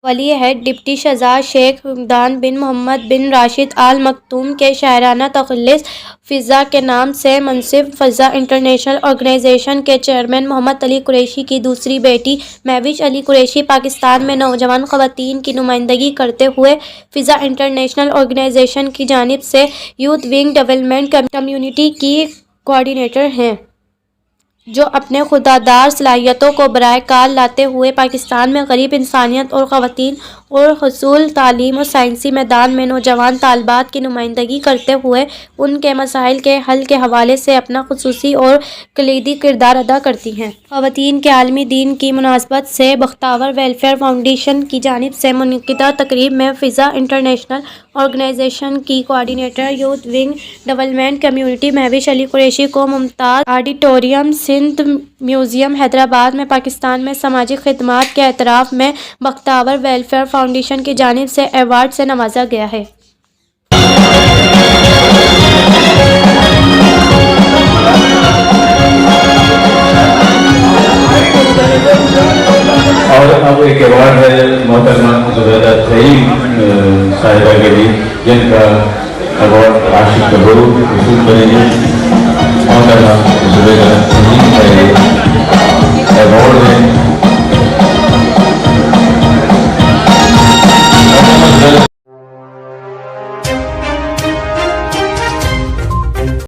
ولی عہد ڈپٹی شہزاد شیخ حمدان بن محمد بن راشد آل مکتوم کے شاعرانہ تخلص فضا کے نام سے منسوب فضا انٹرنیشنل آرگنائزیشن کے چیئرمین محمد علی قریشی کی دوسری بیٹی مہوش علی قریشی پاکستان میں نوجوان خواتین کی نمائندگی کرتے ہوئے فضا انٹرنیشنل آرگنائزیشن کی جانب سے یوتھ ونگ ڈیولپمنٹ کمیونٹی کی کوآرڈینیٹر ہیں، جو اپنے خوددار صلاحیتوں کو برائے کار لاتے ہوئے پاکستان میں غریب انسانیت اور خواتین اور حصول تعلیم اور سائنسی میدان میں نوجوان طالبات کی نمائندگی کرتے ہوئے ان کے مسائل کے حل کے حوالے سے اپنا خصوصی اور کلیدی کردار ادا کرتی ہیں۔ خواتین کے عالمی دن کی مناسبت سے بختیار ویلفیئر فاؤنڈیشن کی جانب سے منعقدہ تقریب میں فضا انٹرنیشنل آرگنائزیشن کی coordinator youth wing development community Mehwish Ali Qureshi کو ممتاز آڈیٹوریم سندھ میوزیم حیدرآباد میں پاکستان میں سماجی خدمات کے اعتراف میں بختیار ویلفیئر فاؤنڈیشن کی جانب سے ایوارڈ سے نوازا گیا ہے۔ اور اب ایک ایوارڈ ہے محترمہ زبیدہ طیب صاحبہ کے لیے، جن کا ایوارڈ راشد کپور وصول کریں گے۔ محترمہ زبیدہ طیب